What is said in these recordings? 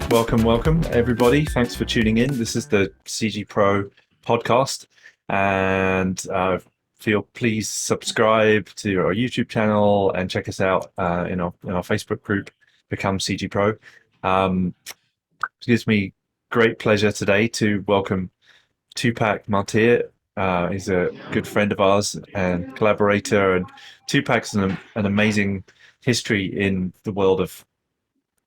Welcome, everybody. Thanks for tuning in. This is the CG Pro podcast, and please subscribe to our YouTube channel and check us out in our Facebook group, Become CG Pro. It gives me great pleasure today to welcome Tupac Martir. He's a good friend of ours and collaborator, and Tupac's an amazing history in the world of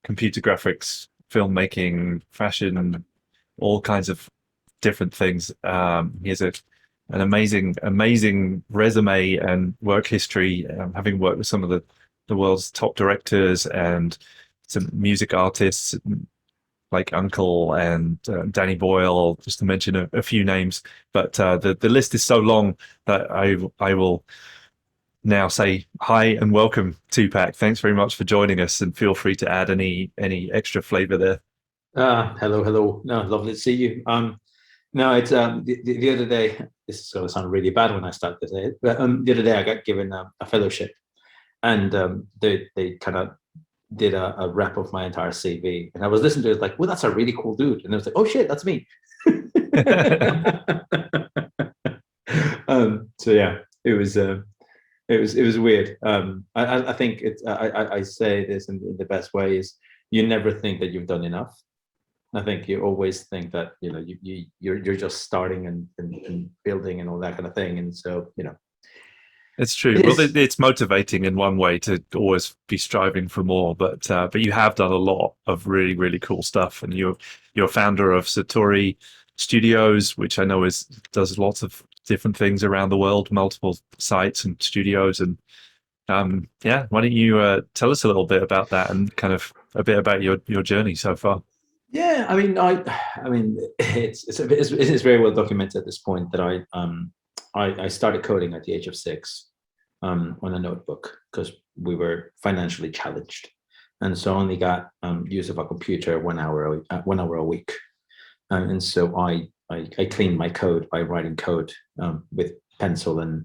computer graphics, filmmaking, fashion, all kinds of different things. He has an amazing resume and work history, having worked with some of the world's top directors and some music artists like Uncle and Danny Boyle, just to mention a few names. But the list is so long that I will now say hi and welcome, Tupac. Thanks very much for joining us, and feel free to add any extra flavor there. Hello. No, lovely to see you. No, it's the other day. This is going to sound really bad when I start to say it, but the other day I got given a fellowship, and they kind of did a rep of my entire CV, and I was listening to it like, well, that's a really cool dude, and I was like, oh shit, that's me. So yeah, it was weird. I think it's I say this in the best way is you never think that you've done enough. I think you always think that you're just starting and building and all that kind of thing, and so it's true. It's motivating in one way to always be striving for more, but you have done a lot of really cool stuff, and you're founder of Satore Studios, which I know does lots of different things around the world, multiple sites and studios, and why don't you tell us a little bit about that and kind of a bit about your journey so far? Yeah, I mean, it's very well documented at this point that I started coding at the age of 6 on a notebook because we were financially challenged, and so I only got use of a computer 1 hour a week, and so I cleaned my code by writing code with pencil and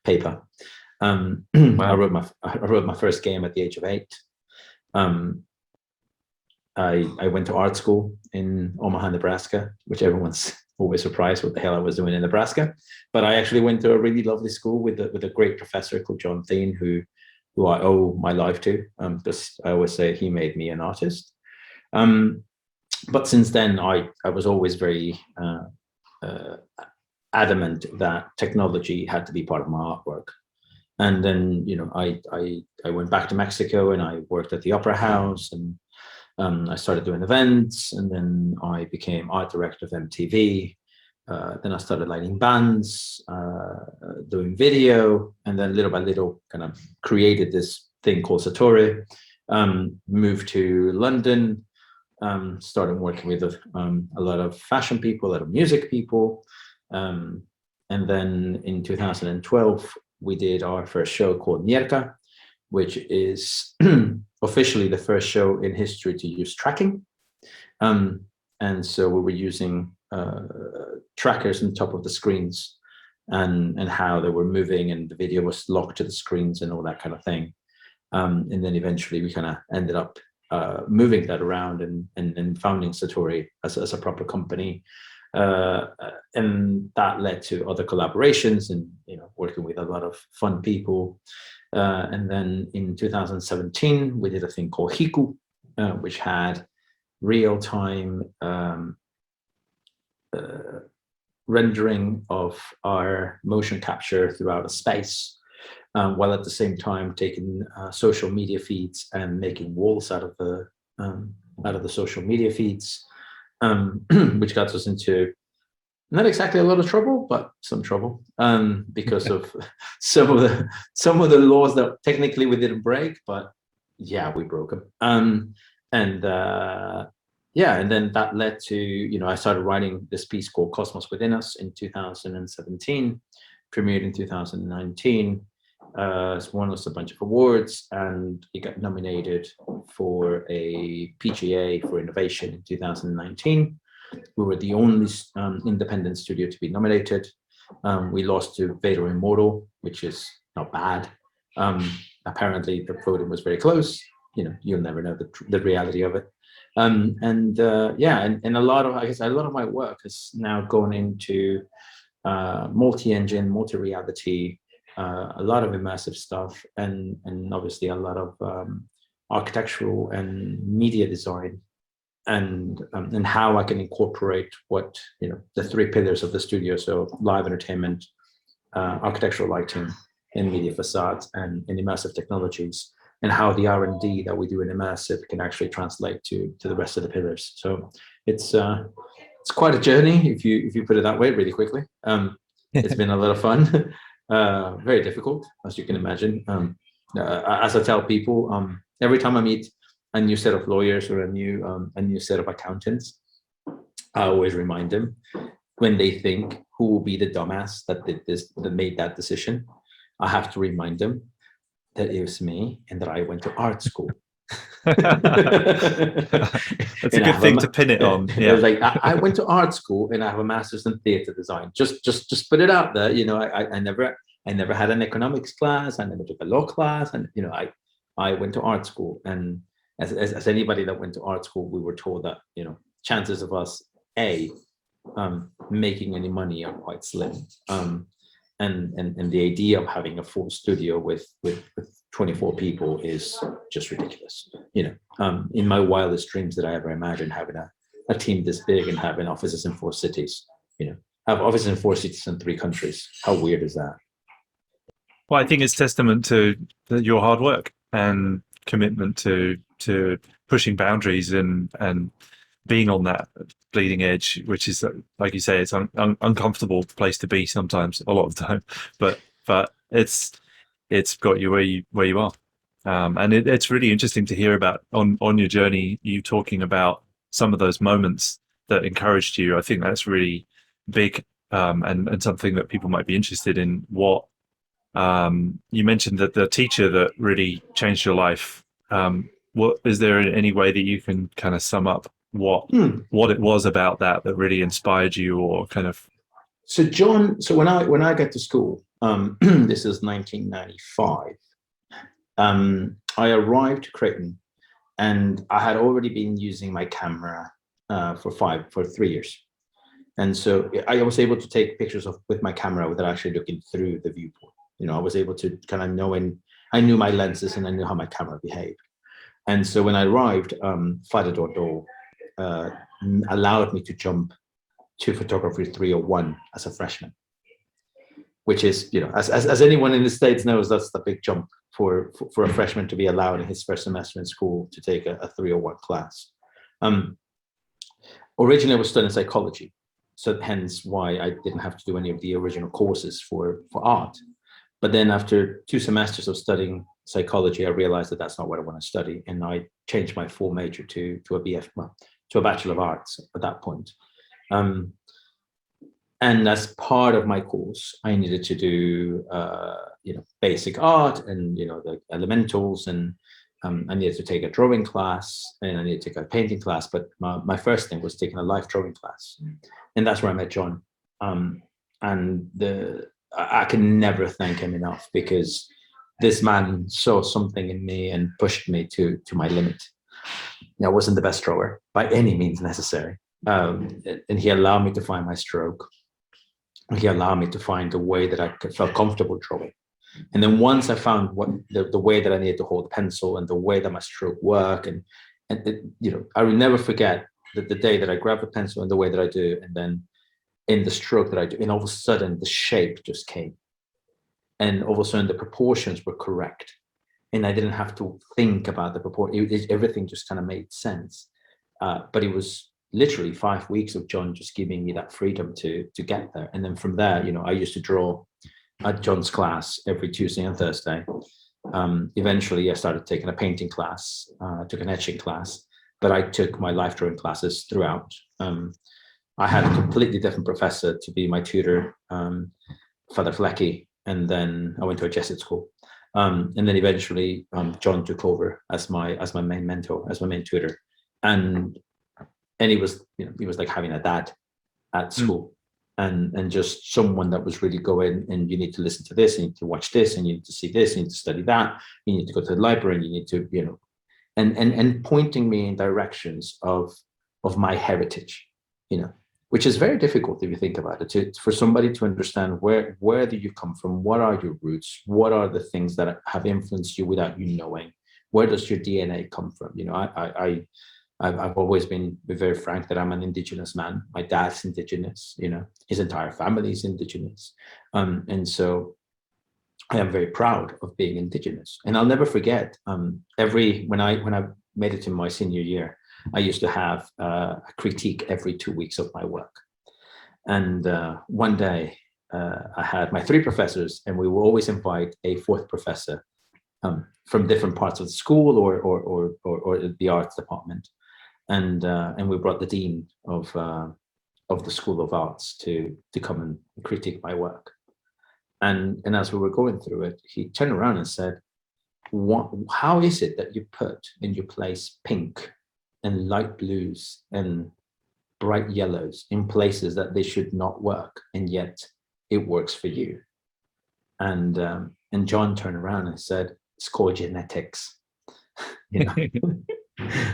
paper. Wow. I wrote my first game at the age of 8. I went to art school in Omaha, Nebraska, which everyone's always surprised what the hell I was doing in Nebraska. But I actually went to a really lovely school with a great professor called John Tait, who I owe my life to. Because I always say he made me an artist. But since then, I was always very adamant that technology had to be part of my artwork. And then I went back to Mexico and I worked at the Opera House, and I started doing events, and then I became art director of MTV. Then I started lighting bands, doing video, and then little by little kind of created this thing called Satore. Moved to London, started working with a lot of fashion people, a lot of music people. And then in 2012, we did our first show called Nierka, which is officially the first show in history to use tracking. And so we were using trackers on top of the screens and how they were moving, and the video was locked to the screens and all that kind of thing. And then eventually we kind of ended up moving that around and founding Satore as a proper company. And that led to other collaborations and working with a lot of fun people. And then in 2017, we did a thing called Hiku, which had real-time rendering of our motion capture throughout a space, while at the same time taking social media feeds and making walls out of the social media feeds, which got us into not exactly a lot of trouble, but some trouble, because of some of the laws that technically we didn't break, but yeah, we broke them. And then that led to I started writing this piece called Cosmos Within Us in 2017, premiered in 2019. It's won us a bunch of awards, and it got nominated for a PGA for innovation in 2019. We were the only independent studio to be nominated. We lost to Vader Immortal, which is not bad. Apparently, the voting was very close. You'll never know the reality of it. And a lot of, I guess, a lot of my work has now gone into multi-engine, multi-reality, a lot of immersive stuff, and obviously a lot of architectural and media design, and how I can incorporate what, the three pillars of the studio, so live entertainment, architectural lighting, and media facades, and immersive technologies, and how the R&D that we do in immersive can actually translate to the rest of the pillars. So it's quite a journey, if you put it that way, really quickly. It's been a lot of fun, very difficult, as you can imagine. As I tell people, every time I meet a new set of lawyers or a new set of accountants, I always remind them, when they think who will be the dumbass that did this, that made that decision, I have to remind them that it was me and that I went to art school. That's a good thing to pin it on. Yeah. It's like I went to art school and I have a master's in theater design. Just put it out there. I never had an economics class. I never took a law class, and I went to art school. And as anybody that went to art school, we were told that chances of us making any money are quite slim. And the idea of having a full studio with 24 people is just ridiculous. In my wildest dreams did I ever imagine having a team this big and having offices in 4 cities, have offices in 4 cities in 3 countries. How weird is that? Well, I think it's testament to your hard work and commitment to pushing boundaries and being on that bleeding edge, which is, like you say, it's an uncomfortable place to be sometimes, a lot of the time, but it's got you where you are. And it's really interesting to hear about on your journey, you talking about some of those moments that encouraged you. I think that's really big, and something that people might be interested in. What you mentioned, that the teacher that really changed your life. What is there any way that you can kind of sum up what it was about that really inspired you, or kind of? So John, so when I got to school, this is 1995. I arrived to Creighton, and I had already been using my camera for 3 years, and so I was able to take pictures with my camera without actually looking through the viewport. I was able to kind of I knew my lenses and I knew how my camera behaved. And so when I arrived, Flight allowed me to jump to photography 301 as a freshman, which is, as anyone in the States knows, that's the big jump for a freshman to be allowed in his first semester in school to take a 301 class. Originally, I was studying psychology, so hence why I didn't have to do any of the original courses for art. But then after 2 semesters of studying psychology, I realized that that's not what I want to study, and I changed my full major to a Bachelor of Arts at that point. And as part of my course, I needed to do basic art and the elementals, and I needed to take a drawing class, and I needed to take a painting class. But my first thing was taking a life drawing class, and that's where I met John. I can never thank him enough, because this man saw something in me and pushed me to my limit. I wasn't the best drawer by any means necessary, and he allowed me to find my stroke. He allowed me to find the way that I felt comfortable drawing. And then once I found what the way that I needed to hold the pencil and the way that my stroke worked, and I will never forget that the day that I grabbed the pencil and the way that I do, and then in the stroke that I do, and all of a sudden the shape just came, and all of a sudden the proportions were correct, and I didn't have to think about the proportion. Everything just kind of made sense. But it was literally 5 weeks of John just giving me that freedom to get there. And then from there, I used to draw at John's class every Tuesday and Thursday. Eventually, I started taking a painting class, took an etching class, but I took my life drawing classes throughout. I had a completely different professor to be my tutor, Father Flecky, and then I went to a Jesuit school. And then eventually, John took over as my main mentor, as my main tutor, and he was like having a dad at school, and just someone that was really going, and you need to listen to this, you need to watch this, and you need to see this, you need to study that, you need to go to the library, and you need to and pointing me in directions of my heritage, which is very difficult if you think about it, for somebody to understand where do you come from, what are your roots, what are the things that have influenced you without you knowing, where does your DNA come from? I've always been very frank that I'm an indigenous man. My dad's indigenous, his entire family is indigenous. And so I am very proud of being indigenous. And I'll never forget, when I made it to my senior year, I used to have a critique every 2 weeks of my work. And one day I had my 3 professors, and we would always invite a 4th professor from different parts of the school or the arts department. And we brought the dean of the School of Arts to come and critique my work. And as we were going through it, he turned around and said, how is it that you put in your place pink and light blues and bright yellows in places that they should not work, and yet it works for you? And John turned around and said, it's called genetics.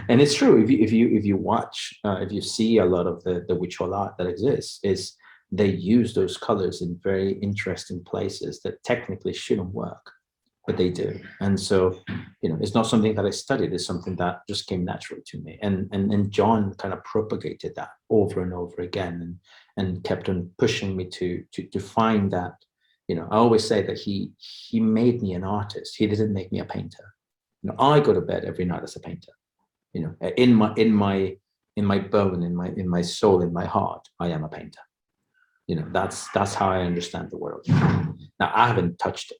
And it's true. If you watch, if you see a lot of the visual art that exists, is they use those colors in very interesting places that technically shouldn't work, but they do. And so, it's not something that I studied. It's something that just came naturally to me. And John kind of propagated that over and over again, and kept on pushing me to find that. I always say that he made me an artist. He didn't make me a painter. I go to bed every night as a painter. In my bone, in my soul, in my heart, I am a painter. That's how I understand the world. Now, I haven't touched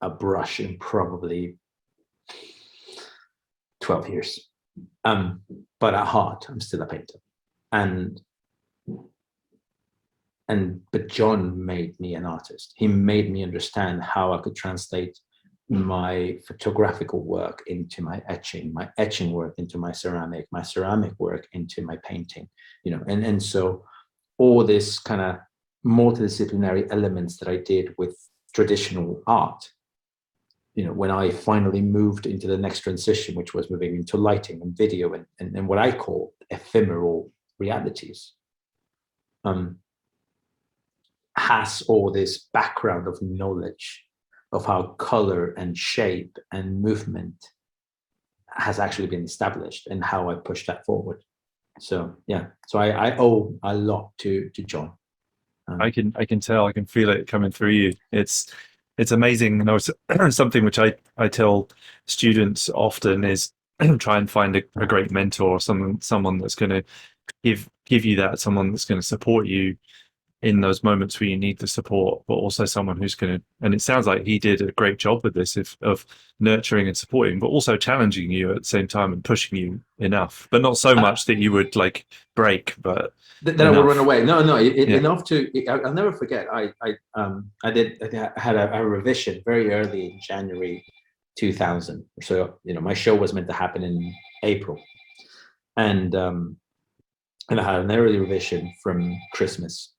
a brush in probably 12 years. But at heart, I'm still a painter. But John made me an artist. He made me understand how I could translate my photographical work into my etching work into my ceramic work into my painting, and so all this kind of multidisciplinary elements that I did with traditional art, when I finally moved into the next transition, which was moving into lighting and video and what I call ephemeral realities, has all this background of knowledge of how color and shape and movement has actually been established, and how I push that forward. So I owe a lot to John. I can tell, I can feel it coming through you. It's amazing. Something which I tell students often is try and find a great mentor, someone that's going to give you that, someone that's going to support you in those moments where you need the support, but also someone who's going to, and it sounds like he did a great job with this, of nurturing and supporting, but also challenging you at the same time and pushing you enough, but not so much that you would like break, but then I would run away. Enough to, I'll never forget. I had a revision very early in January 2000. So, my show was meant to happen in April. And I had an early revision from Christmas.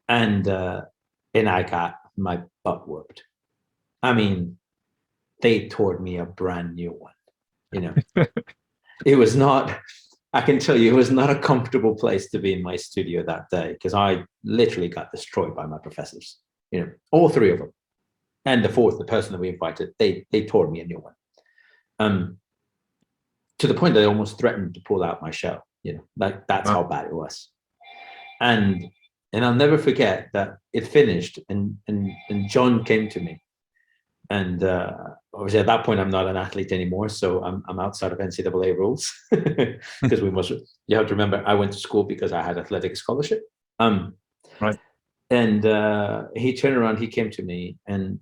And I got my butt whooped. I mean, they taught me a brand new one. It was not, I can tell you, it was not a comfortable place to be in my studio that day, because I literally got destroyed by my professors, all 3 of them. And the 4th, the person that we invited, they taught me a new one. To the point that they almost threatened to pull out my show, that's how bad it was. And I'll never forget that it finished, and John came to me, and obviously at that point I'm not an athlete anymore, so I'm outside of NCAA rules, because you have to remember, I went to school because I had athletic scholarship. Right. And he turned around, he came to me, and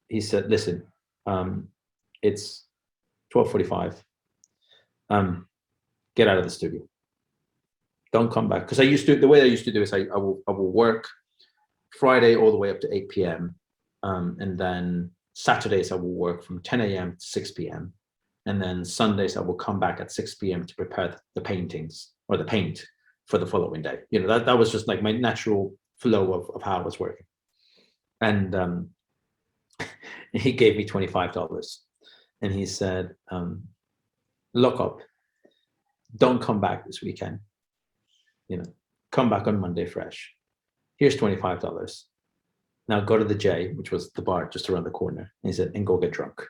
he said, "Listen, it's 12:45. Get out of the studio. Don't come back." Because the way I used to do is I will work Friday all the way up to 8 p.m. And then Saturdays I will work from 10 a.m. to 6 p.m. And then Sundays I will come back at 6 p.m. to prepare the paintings or the paint for the following day. That was just like my natural flow of how I was working. And he gave me $25. And he said, lock up, don't come back this weekend, come back on Monday fresh. Here's $25. Now go to the J, which was the bar just around the corner. And he said, and go get drunk.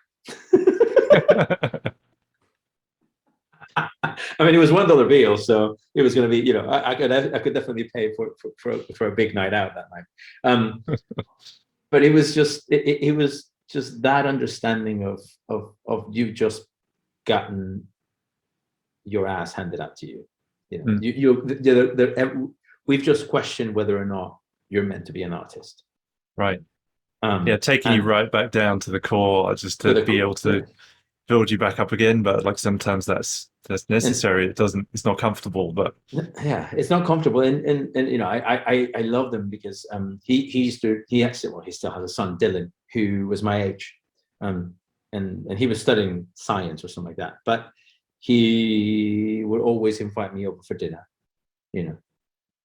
I mean, it was $1 bill, so it was going to be, I could definitely pay for a big night out that night. But it was just that understanding of you've just gotten your ass handed out to you. We've just questioned whether or not you're meant to be an artist. Right. Taking you right back down to the core, just to be able to build you back up again. But like sometimes that's necessary. It's not comfortable, but it's not comfortable. And I love them because he still has a son, Dylan, who was my age, and he was studying science or something like that. But he would always invite me over for dinner, and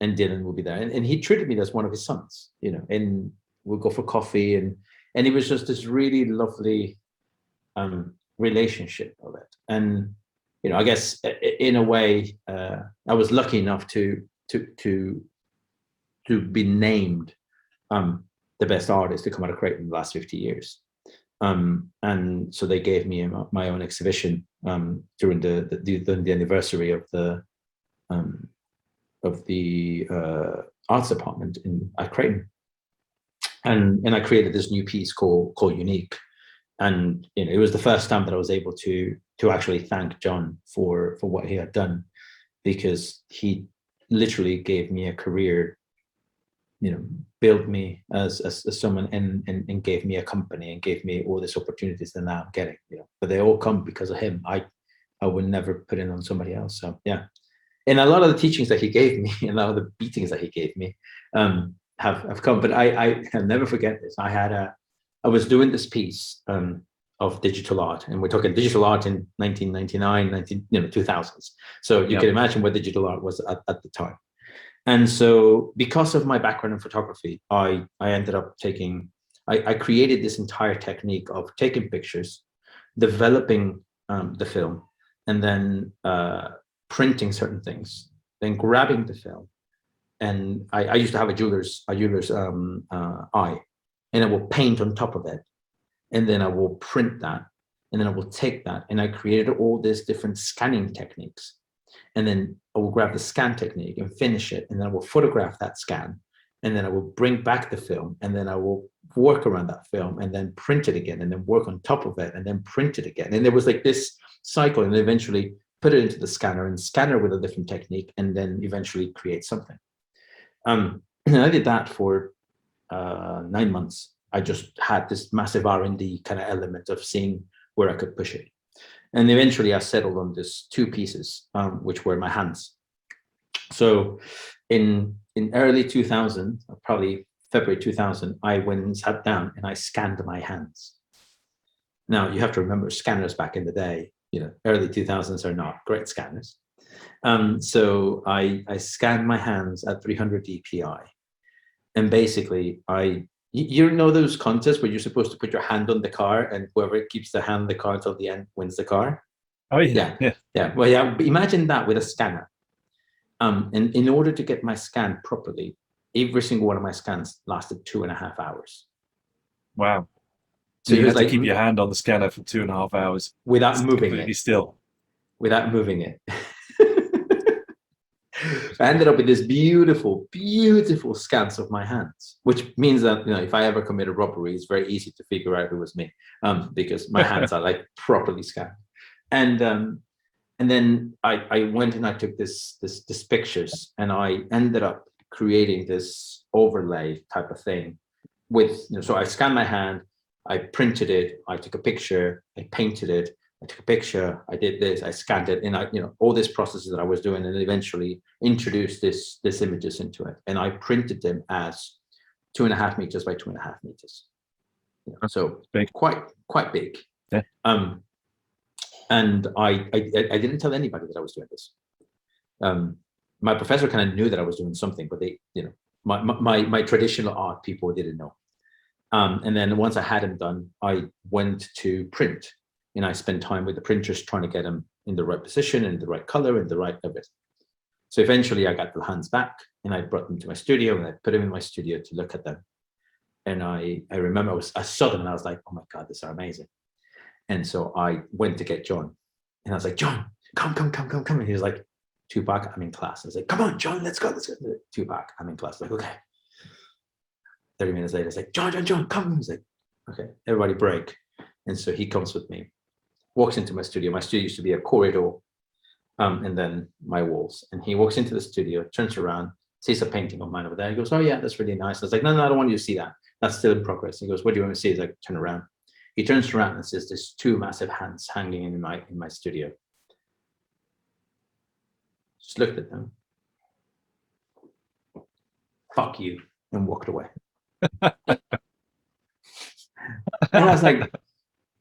Dylan would be there, and he treated me as one of his sons, and we'll go for coffee, and it was just this really lovely relationship of it. And I guess in a way, I was lucky enough to be named the best artist to come out of Creighton in the last 50 years. And so they gave me my own exhibition during the anniversary of the arts department at Creighton. And I created this new piece called Unique. And it was the first time that I was able to actually thank John for what he had done, because he literally gave me a career, built me as someone, and gave me a company and gave me all these opportunities that now I'm getting. But they all come because of him. I would never put it on somebody else. So yeah, and a lot of the teachings that he gave me, and a lot of the beatings that he gave me, have come. But I never forget this. I was doing this piece of digital art, and we're talking digital art in 1999, 2000s. So you can imagine what digital art was at the time. And so because of my background in photography, I ended up I created this entire technique of taking pictures, developing the film, and then printing certain things, then grabbing the film. And I used to have a jeweler's eye, and I will paint on top of it. And then I will print that, and then I will take that, and I created all these different scanning techniques. And then I will grab the scan technique and finish it, and then I will photograph that scan, and then I will bring back the film, and then I will work around that film, and then print it again, and then work on top of it, and then print it again. And there was like this cycle, and eventually put it into the scanner and scanner with a different technique, and then eventually create something. And I did that for 9 months. I just had this massive R&D kind of element of seeing where I could push it. And eventually I settled on this 2 pieces, which were my hands. So in early 2000, probably February 2000, I went and sat down and I scanned my hands. Now you have to remember, scanners back in the day, early 2000s are not great scanners. So I scanned my hands at 300 dpi. And basically those contests where you're supposed to put your hand on the car, and whoever keeps the hand on the car until the end wins the car. Oh yeah. Well, yeah. Imagine that with a scanner. And in order to get my scan properly, every single one of my scans lasted 2.5 hours. Wow. So you had to keep your hand on the scanner for 2.5 hours without moving completely it. Still. Without moving it. I ended up with this beautiful, beautiful scans of my hands, which means that if I ever commit a robbery, it's very easy to figure out it was me, because my hands are like properly scanned. And then I went and I took this pictures, and I ended up creating this overlay type of thing with so I scanned my hand, I printed it, I took a picture, I painted it, I took a picture, I did this, I scanned it, and I, all these processes that I was doing, and eventually introduced this images into it. And I printed them as 2.5 meters by 2.5 meters. So big. Quite big. Yeah. And I didn't tell anybody that I was doing this. My professor kind of knew that I was doing something, but they, my traditional art people didn't know. And then once I had them done, I went to print. And I spent time with the printers trying to get them in the right position, in the right color, in the right everything. So eventually I got the hands back and I brought them to my studio and I put them in my studio to look at them. And I remember I saw them and I was like, oh my God, these are amazing. And so I went to get John and I was like, John, come. And he was like, Tupac, I'm in class. I was like, come on, John, let's go. Tupac, I'm in class. Like, okay. 30 minutes later, it's like, John, come. He's like, okay, everybody break. And so he comes with me, walks into my studio. My studio used to be a corridor, and then my walls. And he walks into the studio, turns around, sees a painting of mine over there. He goes, oh yeah, that's really nice. I was like, no, I don't want you to see that. That's still in progress. He goes, what do you want to see? He's like, turn around. He turns around and says, there's two massive hands hanging in my studio. Just looked at them. Fuck you, and walked away. And I was like,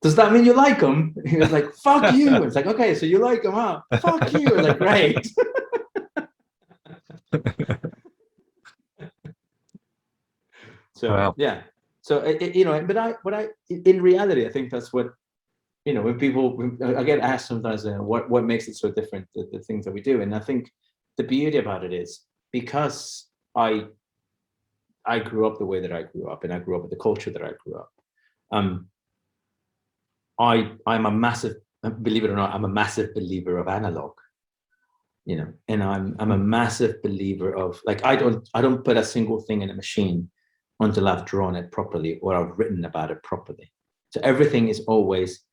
does that mean you like him? He was like, fuck you. It's like, okay, so you like him, huh? Fuck you. I was like, great. So wow. Yeah. So in reality, I think that's what, when people, I get asked sometimes, what makes it so different, the things that we do. And I think the beauty about it is because I grew up the way that I grew up, and I grew up with the culture that I grew up. I'm a massive, believe it or not, I'm a massive believer of analog, and I'm a massive believer of, like, I don't put a single thing in a machine until I've drawn it properly or I've written about it properly. So everything is always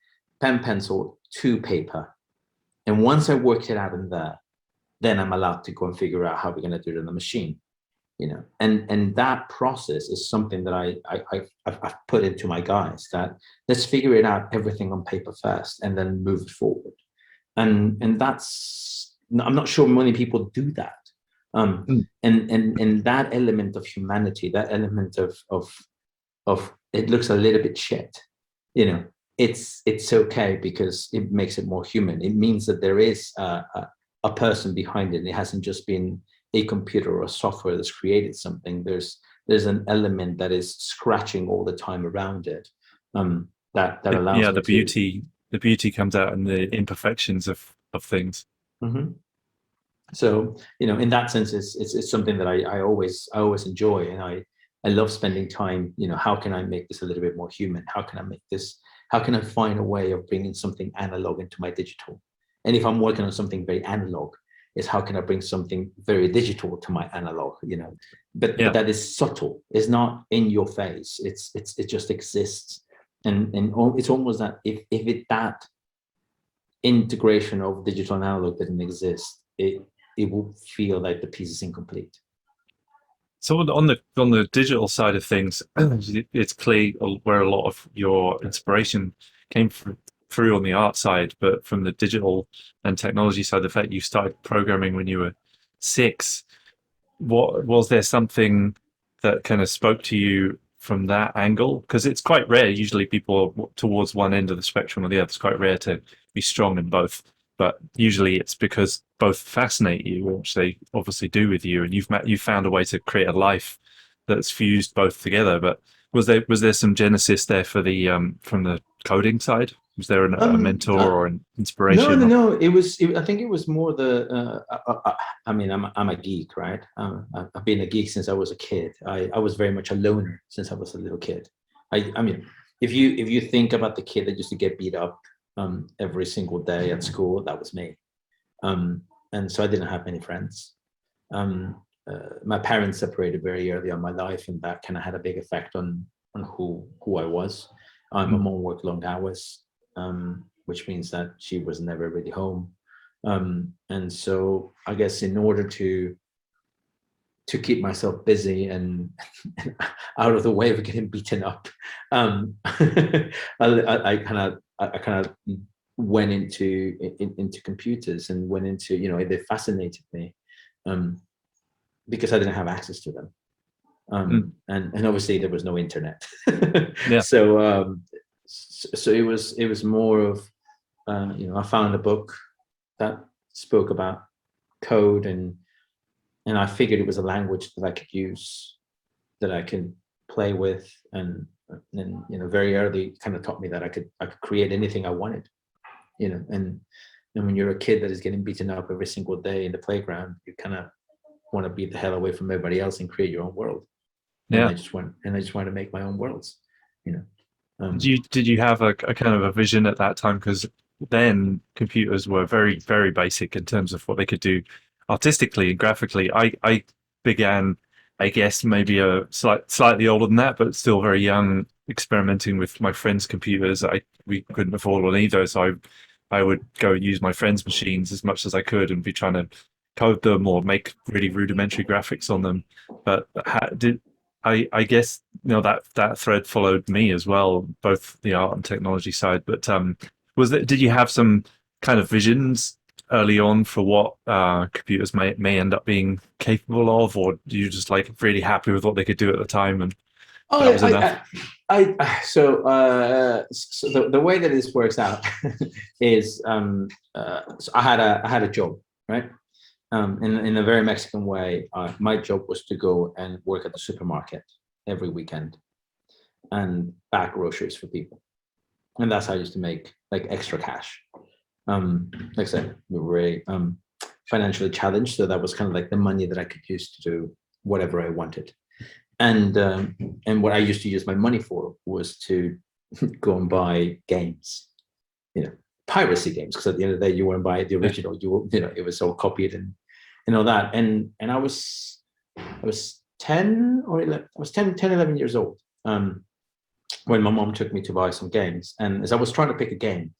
pen, pencil to paper. And once I work it out in there, then I'm allowed to go and figure out how we're going to do it in the machine. And that process is something that I've put into my guys, that let's figure it out, everything on paper first, and then move it forward. And that's, I'm not sure many people do that. And that element of humanity, that element of it looks a little bit shit, it's okay because it makes it more human. It means that there is a person behind it. It hasn't just been a computer or a software that's created something. There's an element that is scratching all the time around it, that allows the beauty comes out in the imperfections of things. Mm-hmm. So in that sense, it's something that I always enjoy, and I love spending time. How can I make this a little bit more human? How can I find a way of bringing something analog into my digital? And if I'm working on something very analog, is how can I bring something very digital to my analog, but that is subtle. It's not in your face. It just exists. And it's almost that if that integration of digital and analog didn't exist, it will feel like the piece is incomplete. So on the digital side of things, it's clear where a lot of your inspiration came through on the art side, but from the digital and technology side, the fact you started programming when you were 6, what was there something that kind of spoke to you from that angle? Because it's quite rare. Usually people are towards one end of the spectrum or the other. It's quite rare to be strong in both, but usually it's because both fascinate you, which they obviously do with you, and you've found a way to create a life that's fused both together. But was there some genesis there for the from the coding side? Was there a mentor or an inspiration? No. I think it was more the. I mean, I'm a geek, right? I've been a geek since I was a kid. I was very much a loner since I was a little kid. I mean, if you think about the kid that used to get beat up every single day at school, that was me. And so I didn't have many friends. My parents separated very early on in my life, and that kind of had a big effect on who I was. My mom worked long hours, which means that she was never really home. And so I guess in order to keep myself busy and out of the way of getting beaten up, I kind of went into computers and went into, they fascinated me because I didn't have access to them. And obviously there was no internet. So it was more of, I found a book that spoke about code, and I figured it was a language that I could use, that I could play with, and very early kind of taught me that I could create anything I wanted, and And when you're a kid that is getting beaten up every single day in the playground, you kind of want to beat the hell away from everybody else and create your own world. And Yeah. I just want to make my own worlds, you know. Did you have a kind of a vision at that time? Because then computers were very, very basic in terms of what they could do artistically and graphically. I began, I guess, maybe slightly older than that, but still very young, experimenting with my friends' computers. We couldn't afford one either, so I would go use my friends' machines as much as I could and be trying to code them or make really rudimentary graphics on them. But I guess that thread followed me as well, both the art and technology side. But did you have some kind of visions early on for what computers may end up being capable of, or do you just like really happy with what they could do at the time and Oh, that was enough? So the way that this works out is so I had a job, right? In a very Mexican way. My job was to go and work at the supermarket every weekend and bag groceries for people, and that's how I used to make like extra cash. Like I said, we were very financially challenged, so that was kind of like the money that I could use to do whatever I wanted. And what I used to use my money for was to go and buy games, piracy games, because at the end of the day, you want to buy the original. It was all copied and all that. And I was 10 or 11, I was 10, 11 years old when my mom took me to buy some games. And as I was trying to pick a game,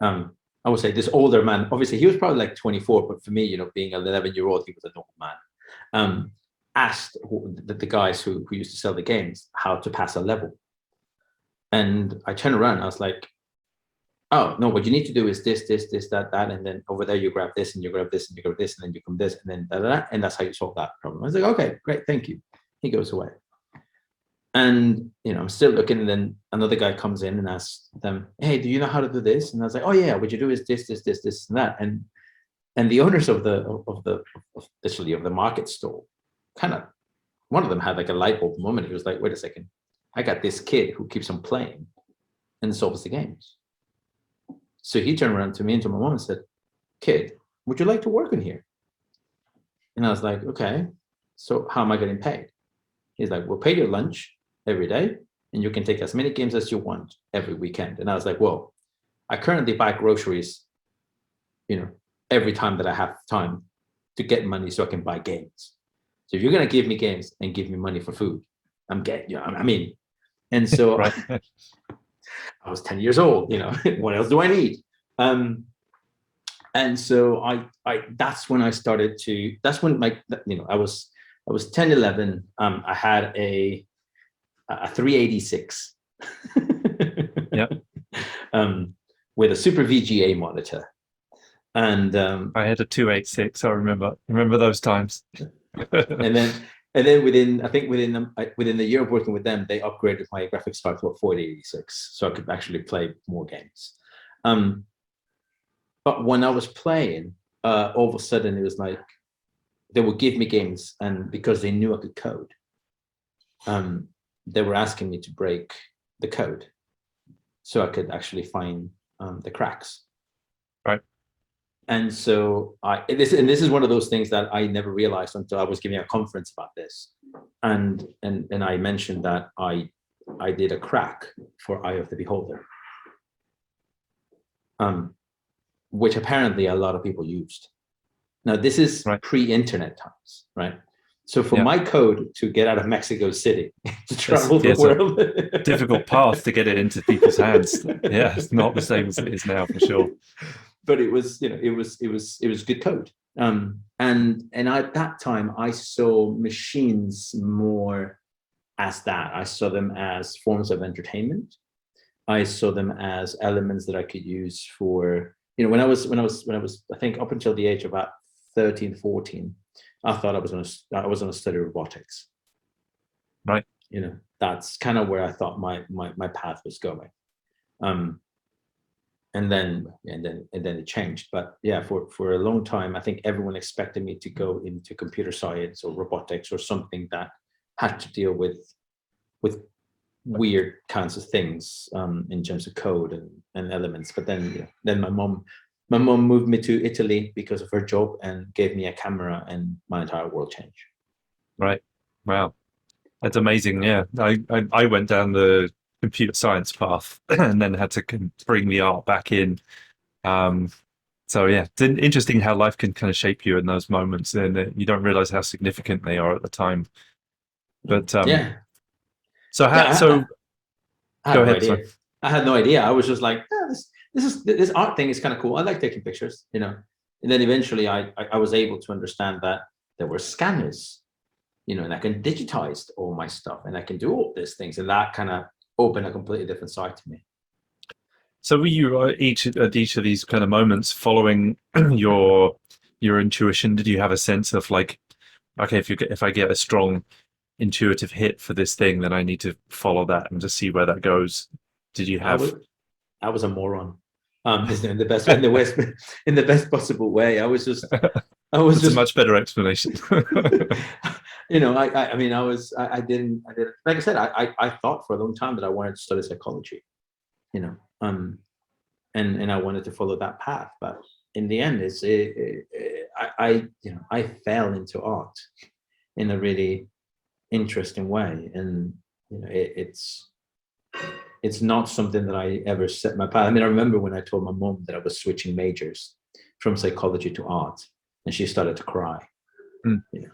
I would say this older man, obviously he was probably like 24, but for me, being an 11-year-old, he was a normal man. Asked the guys who used to sell the games how to pass a level. And I turned around, I was like, oh, no, what you need to do is this, that, and then over there you grab this, and you grab this, and you grab this, and then you come this, and then da, and that's how you solve that problem. I was like, okay, great, thank you. He goes away. And, I'm still looking, and then another guy comes in and asks them, hey, do you know how to do this? And I was like, oh yeah, what you do is this, and that. And the owners of the market stall, one of them had like a light bulb moment. He was like, wait a second, I got this kid who keeps on playing and solves the games. So he turned around to me and to my mom and said, kid, would you like to work in here? And I was like, okay, so how am I getting paid? He's like, we'll pay your lunch every day, and you can take as many games as you want every weekend. And I was like, well, I currently buy groceries, every time that I have time to get money so I can buy games. So if you're going to give me games and give me money for food, I'm getting, and so Right. I was 10 years old, what else do I need? And so I that's when I started to, that's when I was 10, 11. I had a 386 Yeah. With a super VGA monitor. And I had a 286. I remember those times. and then within the year of working with them, they upgraded my graphics card to a 4086, so I could actually play more games. But when I was playing, all of a sudden it was like they would give me games, and because they knew I could code, they were asking me to break the code so I could actually find the cracks. Right. And so this is one of those things that I never realized until I was giving a conference about this, and I mentioned that I did a crack for Eye of the Beholder, which apparently a lot of people used. Now this is Right. pre-internet times, right? So for my code to get out of Mexico City to travel the world, a difficult path to get it into people's hands. Yeah, it's not the same as it is now for sure. But it was good code. And at that time I saw machines more as that. I saw them as forms of entertainment. I saw them as elements that I could use for, when I was I think up until the age of about 13, 14, I thought I was going to study robotics. Right. That's kind of where I thought my path was going. And then it changed. But yeah, for a long time, I think everyone expected me to go into computer science or robotics or something that had to deal with weird kinds of things in terms of code and elements. But then my my mom moved me to Italy because of her job and gave me a camera, and my entire world changed. Right. Wow. That's amazing. Yeah. I went down the computer science path and then had to bring the art back in. Um, so yeah, it's interesting how life can kind of shape you in those moments, and you don't realize how significant they are at the time. But Yeah, so yeah. I go had no ahead. Sorry. idea. I had no idea. I was just like, this art thing is kind of cool. I like taking pictures, you know. And then eventually, I was able to understand that there were scanners, you know, and I can digitize all my stuff, and I can do all these things, and that kind of opened a completely different side to me. So were you each at each of these kind of moments following your intuition? Did you have a sense of like, okay, if I get a strong intuitive hit for this thing, then I need to follow that and just see where that goes? Did you I have? was I was a moron, in the best in the west in the best possible way. I was That's a just much better explanation. you know, I mean, I didn't, like I said, I thought for a long time that I wanted to study psychology, you know, and I wanted to follow that path, but in the end, you know, I fell into art in a really interesting way, and you know, it's not something that I ever set my path. I mean, I remember when I told my mom that I was switching majors from psychology to art, and she started to cry. Mm. You know,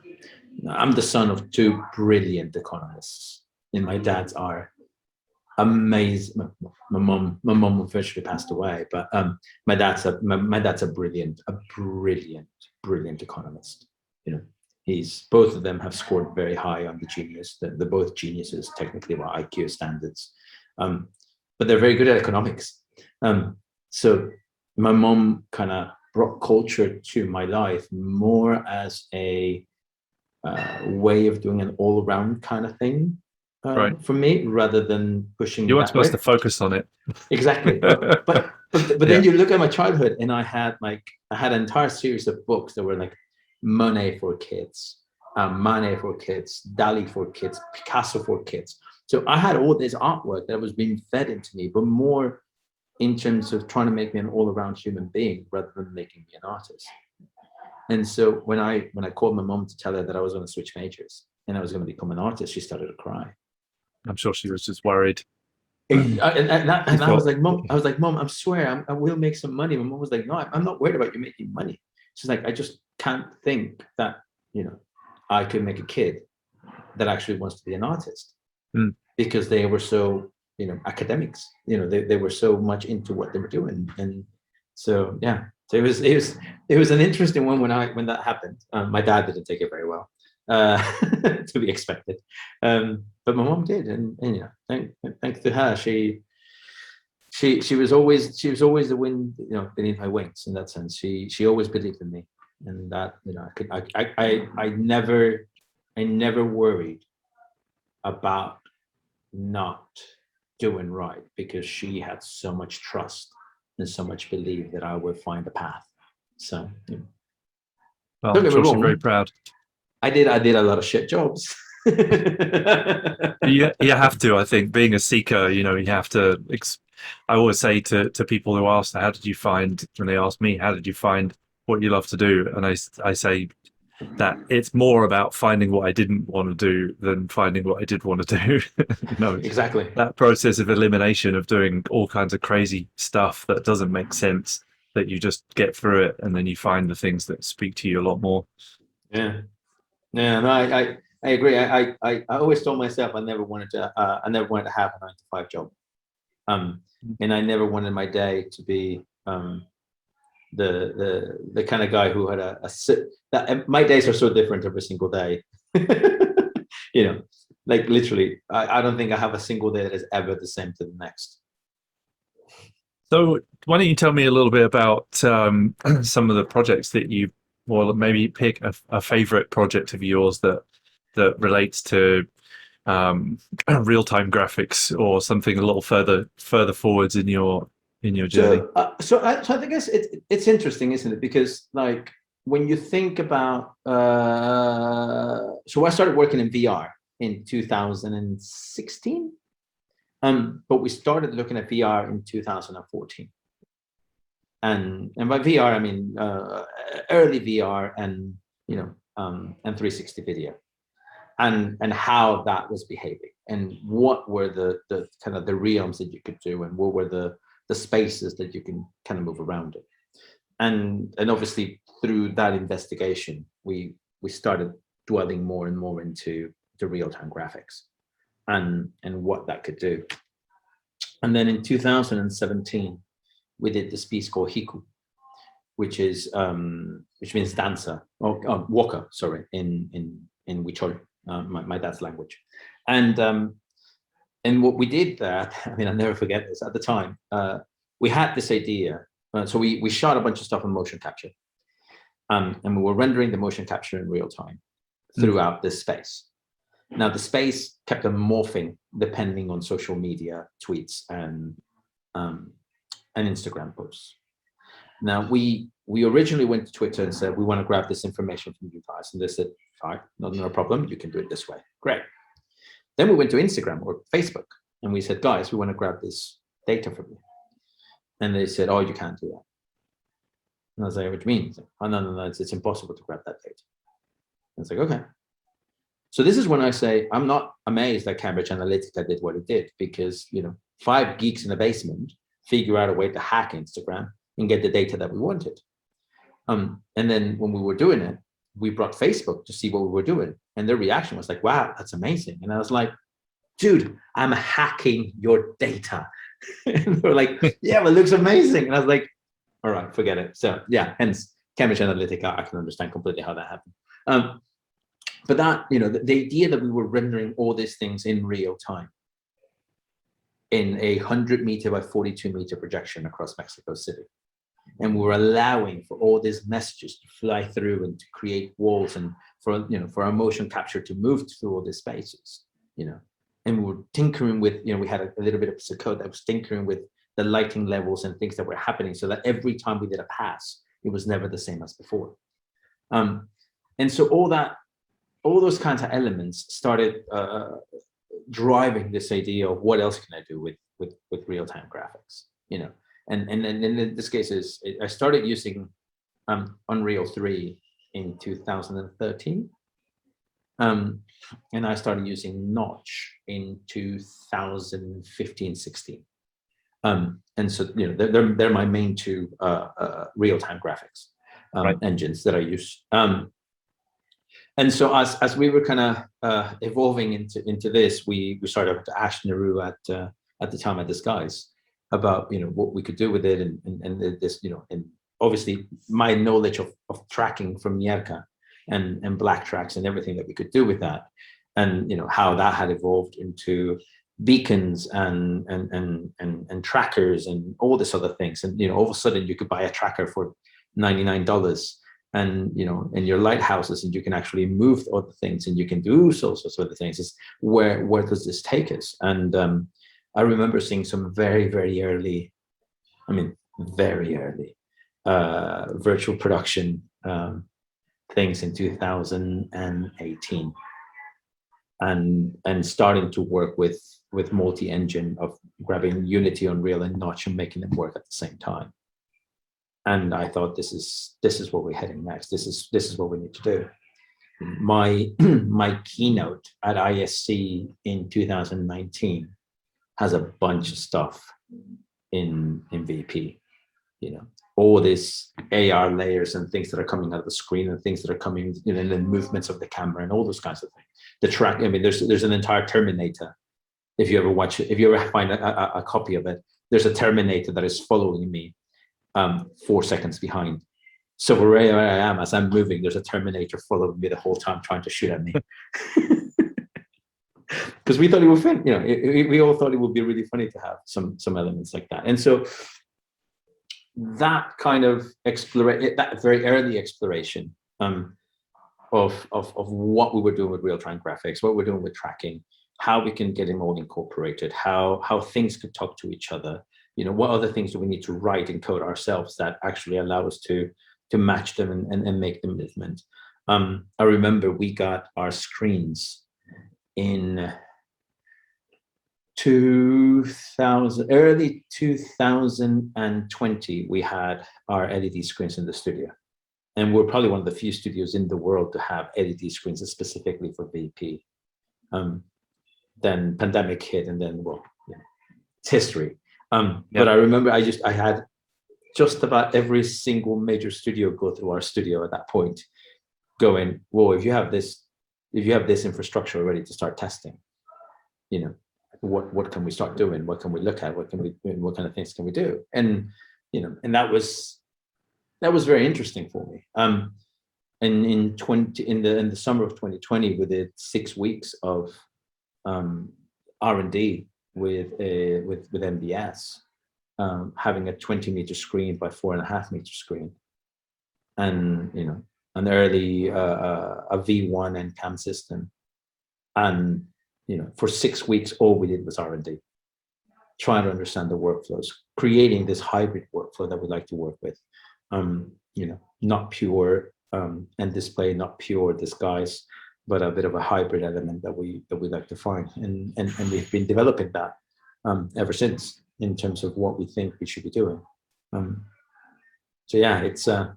I'm the son of two brilliant economists, and my dads are amazing. My mom officially passed away, but my dad's a brilliant, brilliant economist. You know, he's both of them have scored very high on the genius. They're both geniuses technically by IQ standards, but they're very good at economics. So my mom kind of brought culture to my life more as a way of doing an all-around kind of thing, Right. for me, rather than pushing me You weren't that supposed way. to focus on it. Exactly. But Yeah. then you look at my childhood, and I had an entire series of books that were like Monet for kids, Manet for kids, Dali for kids, Picasso for kids. So I had all this artwork that was being fed into me, but more in terms of trying to make me an all-around human being rather than making me an artist. And so when I called my mom to tell her that I was going to switch majors and I was going to become an artist, she started to cry. I'm sure she was just worried. And I was like, Mom, I swear I will make some money. My mom was like, no, I'm not worried about you making money. She's like, I just can't think that, you know, I could make a kid that actually wants to be an artist, because they were so, you know, academics, you know, they were so much into what they were doing. And so, yeah, so it was an interesting one when that happened. My dad didn't take it very well, to be expected. But my mom did, and you know, thanks to her, she was always the wind, you know, beneath my wings in that sense. She always believed in me, and that, you know, I never worried about not doing right, because she had so much trust and so much belief that I would find a path. So, you know, Well, don't I'm get me sure she's very wrong, proud. I did a lot of shit jobs. You have to, I think, being a seeker, you know, you have to. I always say to people who ask, how did you find, when they ask me, how did you find what you love to do? And I say that it's more about finding what I didn't want to do than finding what I did want to do. You know, Exactly. that process of elimination of doing all kinds of crazy stuff that doesn't make sense, that you just get through it and then you find the things that speak to you a lot more. Yeah. Yeah. No, I agree. I always told myself I never wanted to have a 9-to-5 job. And I never wanted my day to be the kind of guy who had my days are so different every single day. You know, like literally, I don't think I have a single day that is ever the same to the next. So why don't you tell me a little bit about some of the projects that you, or maybe pick a favorite project of yours that relates to real-time graphics or something a little further forwards in your journey. So I think it's interesting, isn't it? Because like when you think about, so I started working in VR in 2016, but we started looking at VR in 2014. And by VR, I mean early VR and and 360 video, and how that was behaving, and what were the kind of the realms that you could do, and what were the spaces that you can kind of move around it. And obviously through that investigation, we started dwelling more and more into the real-time graphics and what that could do. And then in 2017, we did this piece called Hiku, which means dancer or walker, sorry, in Huichol, my dad's language. And what we did there, I mean, I'll never forget this. At the time, we had this idea. So we shot a bunch of stuff in motion capture, and we were rendering the motion capture in real time throughout this space. Now the space kept on morphing depending on social media tweets and Instagram posts. Now we originally went to Twitter and said, we want to grab this information from you guys, and they said, all right, no problem, you can do it this way. Great. Then we went to Instagram or Facebook and we said, guys, we want to grab this data from you. And they said, oh, you can't do that. And I was like, what do you mean? Like, oh, no, it's impossible to grab that data. And it's like, okay. So this is when I say, I'm not amazed that Cambridge Analytica did what it did, because 5 geeks in a basement figure out a way to hack Instagram and get the data that we wanted. And then when we were doing it, we brought Facebook to see what we were doing. And their reaction was like, wow, that's amazing. And I was like, dude, I'm hacking your data. And they were like, yeah, well, it looks amazing. And I was like, all right, forget it. So yeah, hence Cambridge Analytica, I can understand completely how that happened. But that, the idea that we were rendering all these things in real time in a 100-meter by 42-meter projection across Mexico City. And we were allowing for all these messages to fly through and to create walls, and for our motion capture to move through all these spaces, and we were tinkering with, we had a little bit of code that was tinkering with the lighting levels and things that were happening, so that every time we did a pass, it was never the same as before. And so all those kinds of elements started driving this idea of what else can I do with real-time graphics, and in this case I started using Unreal 3 in 2013. And I started using Notch in 2015-16. And so, they're my main two real-time graphics engines that I use. And so as we were kind of evolving into this, we started to ask Naru at the time at Disguise about what we could do with it, and this and obviously my knowledge of tracking from Mierka and black tracks and everything that we could do with that, and how that had evolved into beacons and trackers and all this other things, and all of a sudden you could buy a tracker for $99 and in your lighthouses, and you can actually move other things, and you can do so sorts of other things. Is where does this take us? And I remember seeing some very, very early, very early virtual production things in 2018, and starting to work with multi-engine, of grabbing Unity, Unreal, and Notch and making them work at the same time. And I thought, this is where we're heading next. This is what we need to do. My keynote at ISC in 2019 has a bunch of stuff in VP, all these AR layers and things that are coming out of the screen, and things that are coming, and the movements of the camera and all those kinds of things. The track, there's an entire Terminator. If you ever watch it, if you ever find a copy of it, there's a Terminator that is following me 4 seconds behind. So wherever I am, as I'm moving, there's a Terminator following me the whole time, trying to shoot at me. Because we thought it would fit, we all thought it would be really funny to have some elements like that. And so that kind of that very early exploration of what we were doing with real-time graphics, what we're doing with tracking, how we can get them all incorporated, how things could talk to each other, what other things do we need to write and code ourselves that actually allow us to match them and make them movement. I remember we got our screens in early 2020, we had our LED screens in the studio. And we're probably one of the few studios in the world to have LED screens specifically for VP. Then pandemic hit, and then, well, it's history. But I remember I had just about every single major studio go through our studio at that point, going, "Whoa, if you have this infrastructure ready to start testing, what can we start doing? What can we look at? What kind of things can we do?" And and that was very interesting for me. And in the summer of 2020, we did 6 weeks of R&D with MBS, having a 20-meter screen by 4.5-meter screen, and an early a V1 and cam system, and for 6 weeks all we did was R&D, trying to understand the workflows, creating this hybrid workflow that we like to work with. Not pure and display, not pure disguise, but a bit of a hybrid element that we like to find, and we've been developing that ever since, in terms of what we think we should be doing. So yeah, it's a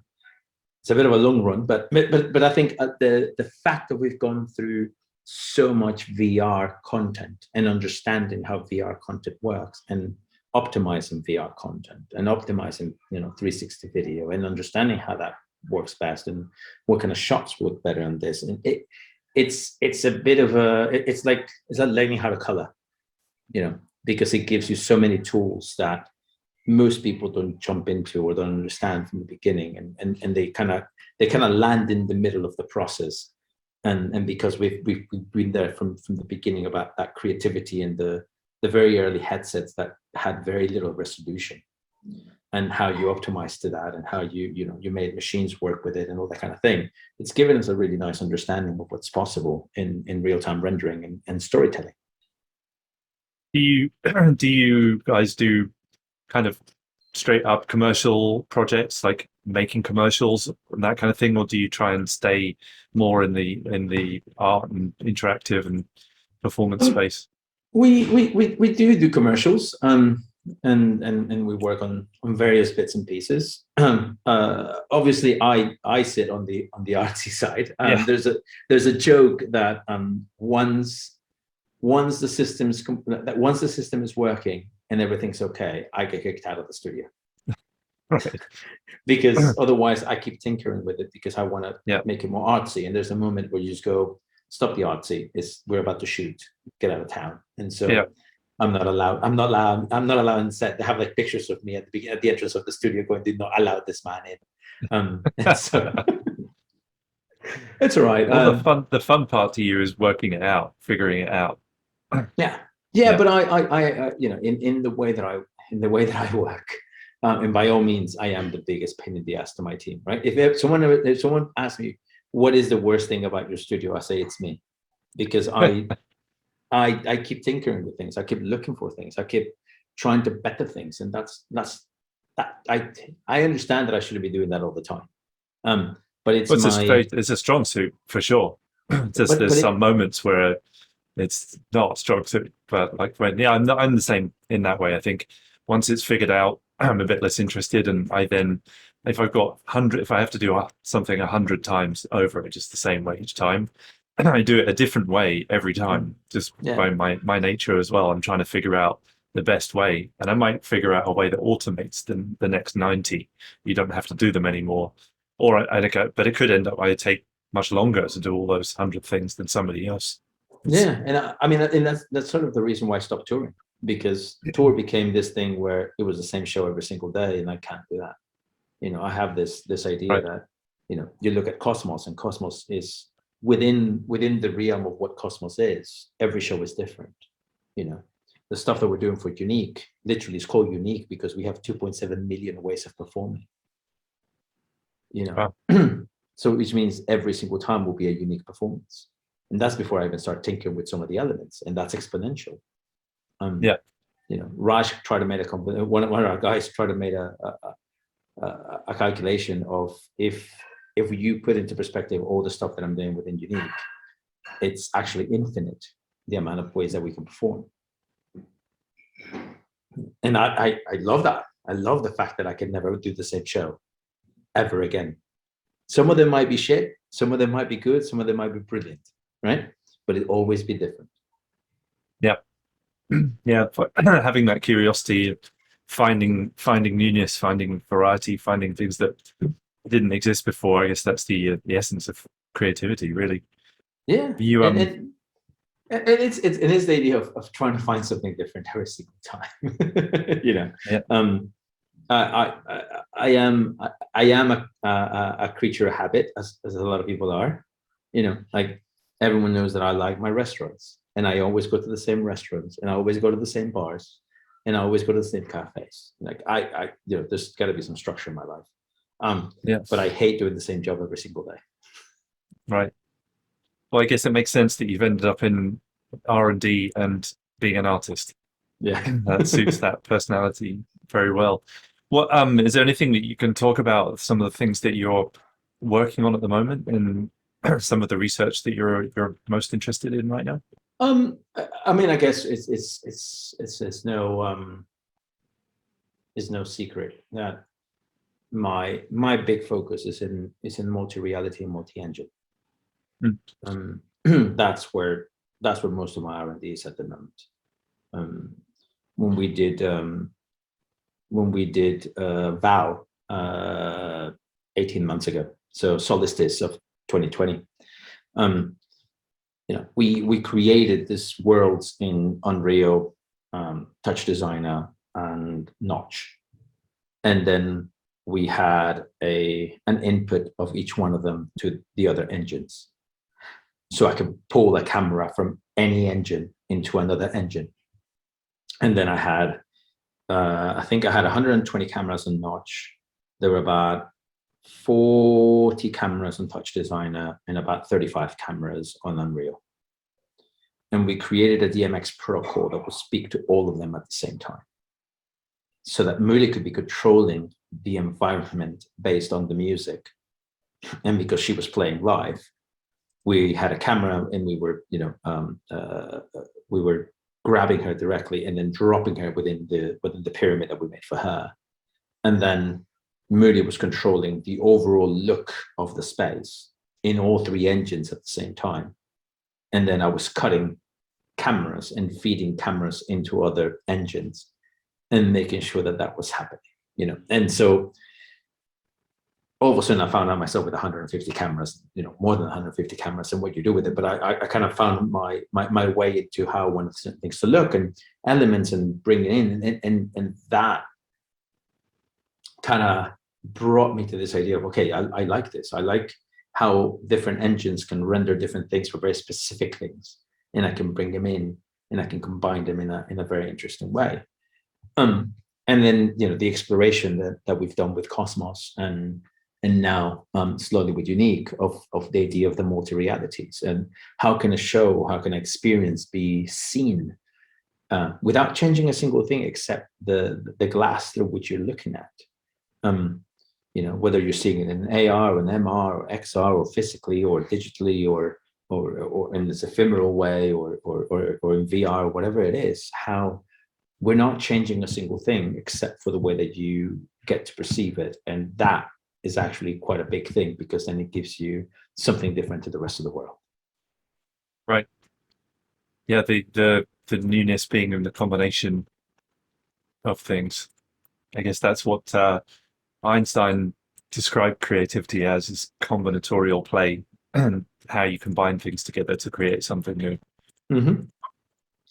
bit of a long run, but I think the fact that we've gone through so much VR content and understanding how VR content works, and optimizing VR content, and optimizing 360 video, and understanding how that works best, and what kind of shots work better on this, and it's a bit of it's like learning how to color, because it gives you so many tools that most people don't jump into or don't understand from the beginning, and they kind of land in the middle of the process, and because we've been there from the beginning about that creativity and the very early headsets that had very little resolution, and how you optimize to that, and how you made machines work with it, and all that kind of thing. It's given us a really nice understanding of what's possible in real-time rendering and storytelling. Do you guys do kind of straight up commercial projects, like making commercials and that kind of thing, or do you try and stay more in the art and interactive and performance space? We do commercials, and we work on various bits and pieces. Obviously, I sit on the artsy side. There's a joke that once the system is working and everything's okay, I get kicked out of the studio. Right. Because otherwise I keep tinkering with it, because I want to make it more artsy. And there's a moment where you just go, stop the artsy. We're about to shoot. Get out of town. And so I'm not allowed in set. They have like pictures of me at the entrance of the studio going, "Did not allow this man in." So it's all right. Well, the fun part to you is working it out, figuring it out. Yeah. But I in the way that I work, and by all means, I am the biggest pain in the ass to my team, right? If someone asks me, "What is the worst thing about your studio?" I say it's me, because I keep tinkering with things. I keep looking for things. I keep trying to better things, and that's I understand that I shouldn't be doing that all the time. But it's a strong suit for sure. There's some moments where it's not a strong suit, but like I'm the same in that way. I think once it's figured out, I'm a bit less interested, and if I have to do something 100 times over, just the same way each time, and I do it a different way every time, just by my nature as well. I'm trying to figure out the best way, and I might figure out a way that automates the next 90. You don't have to do them anymore, but it could end up I take much longer to do all those 100 things than somebody else. And I mean, and that's sort of the reason why I stopped touring, because tour became this thing where it was the same show every single day, and I can't do that. I have this idea that you look at Cosmos, and Cosmos is within the realm of what Cosmos is. Every show is different. The stuff that we're doing for Unique literally is called Unique because we have 2.7 million ways of performing. Wow. So which means every single time will be a unique performance. And that's before I even start tinkering with some of the elements, and that's exponential. Raj tried to make one of our guys tried to make a calculation of if you put into perspective all the stuff that I'm doing within Unique, it's actually infinite, the amount of ways that we can perform. And I love that. I love the fact that I can never do the same show ever again. Some of them might be shit, some of them might be good, some of them might be brilliant, right? But it always be different. Yeah. Yeah. Having that curiosity of finding newness, finding variety, finding things that didn't exist before. I guess that's the essence of creativity, really. Yeah. You And it is the idea of trying to find something different every single time. Yeah. I am a creature of habit, as a lot of people are. Like everyone knows that I like my restaurants, and I always go to the same restaurants, and I always go to the same bars, and I always go to the same cafes. Like there's got to be some structure in my life. Yeah. But I hate doing the same job every single day. Right. Well, I guess it makes sense that you've ended up in R&D and being an artist. Yeah. That suits that personality very well. What is there anything that you can talk about, some of the things that you're working on at the moment, and some of the research that you're most interested in right now? I mean, I guess it's no secret that my big focus is in multi-reality and multi-engine. Mm. That's where most of my R&D is at the moment. When we did Vow 18 months ago, so solstice of 2020, we created this worlds in Unreal, Touch Designer, and Notch, and then we had an input of each one of them to the other engines. So I could pull a camera from any engine into another engine. And then I had, I think I had 120 cameras on Notch. There were about 40 cameras on Touch Designer and about 35 cameras on Unreal. And we created a DMX protocol that would speak to all of them at the same time, so that Muli could be controlling the environment based on the music. And because she was playing live, we had a camera, and we were grabbing her directly and then dropping her within the pyramid that we made for her. And then Muli was controlling the overall look of the space in all three engines at the same time. And then I was cutting cameras and feeding cameras into other engines and making sure that was happening, And so all of a sudden I found out myself with 150 cameras, more than 150 cameras, and what you do with it. But I kind of found my way into how one of things to look and elements and bring it in. And that kind of brought me to this idea of, okay, I like this. I like how different engines can render different things for very specific things. And I can bring them in and I can combine them in a very interesting way. And then, the exploration that we've done with Cosmos and now slowly with Unique of the idea of the multi-realities, and how can an experience be seen without changing a single thing except the glass through which you're looking at. Whether you're seeing it in AR or an MR or XR or physically or digitally or in this ephemeral way or in VR or whatever it is, how we're not changing a single thing except for the way that you get to perceive it. And that is actually quite a big thing, because then it gives you something different to the rest of the world. Right. Yeah, the newness being in the combination of things. I guess that's what Einstein described creativity as, is combinatorial play, and how you combine things together to create something new. Mm-hmm.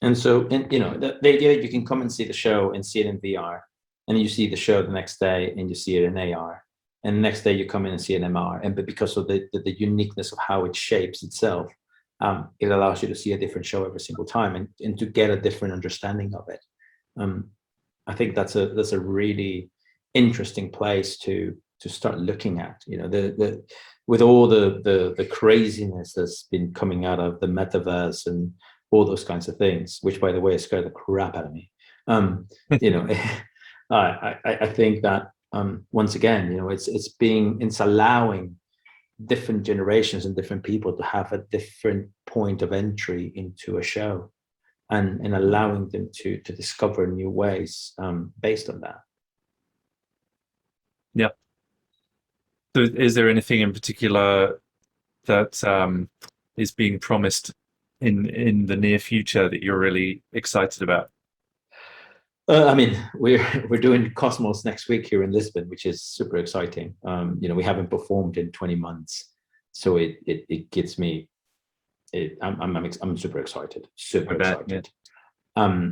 And so, the idea that you can come and see the show and see it in VR, and you see the show the next day and you see it in AR, and the next day you come in and see an MR, but because of the uniqueness of how it shapes itself, it allows you to see a different show every single time and to get a different understanding of it. I think that's a really interesting place to start looking at. With all the craziness that's been coming out of the metaverse and all those kinds of things, which, by the way, scared the crap out of me. I think that once again, it's allowing different generations and different people to have a different point of entry into a show, and allowing them to discover new ways based on that. Yeah. So is there anything in particular that is being promised in the near future that you're really excited about? I mean, we're doing Cosmos next week here in Lisbon, which is super exciting. We haven't performed in 20 months, so it gets me. I'm super excited, super excited. Yeah.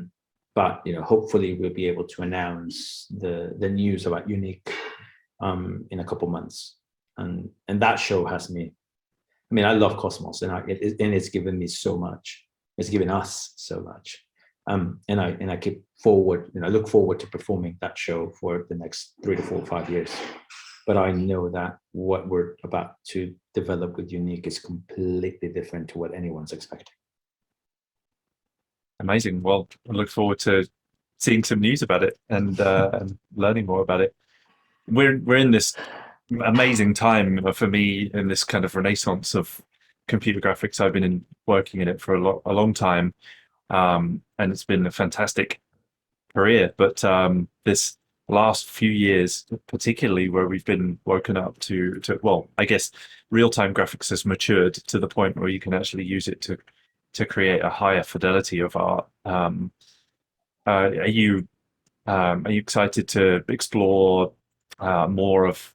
But hopefully we'll be able to announce the news about Unique in a couple months, and that show has me. I mean, I love Cosmos, and it's given me so much. It's given us so much. And I keep forward, I look forward to performing that show for the next 3 to 4 or 5 years. But I know that what we're about to develop with Unique is completely different to what anyone's expecting. Amazing. Well, I look forward to seeing some news about it and learning more about it. We're in this amazing time for me in this kind of renaissance of computer graphics. I've been working in it for a long time. And it's been a fantastic career, but this last few years, particularly where we've been woken up to well, I guess real-time graphics has matured to the point where you can actually use it to create a higher fidelity of art. Are you excited to explore more of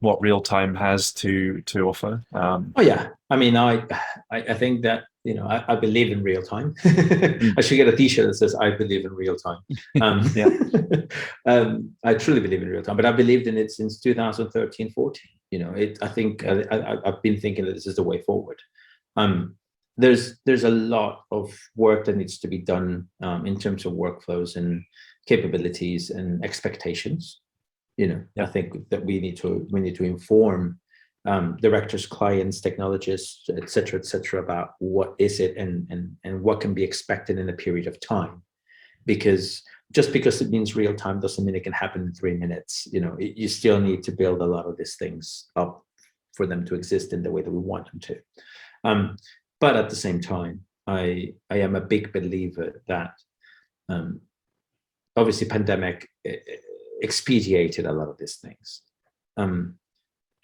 what real-time has to offer? Oh yeah, I mean, I think that I believe in real time. I should get a T-shirt that says "I believe in real time." I truly believe in real time, but I believed in it since 2013, 14. I think I've been thinking that this is the way forward. There's a lot of work that needs to be done in terms of workflows and capabilities and expectations. I think that we need to inform directors, clients, technologists, et cetera, about what is it and what can be expected in a period of time. Because just because it means real time doesn't mean it can happen in 3 minutes. You still need to build a lot of these things up for them to exist in the way that we want them to. But at the same time, I am a big believer that obviously pandemic expedited a lot of these things.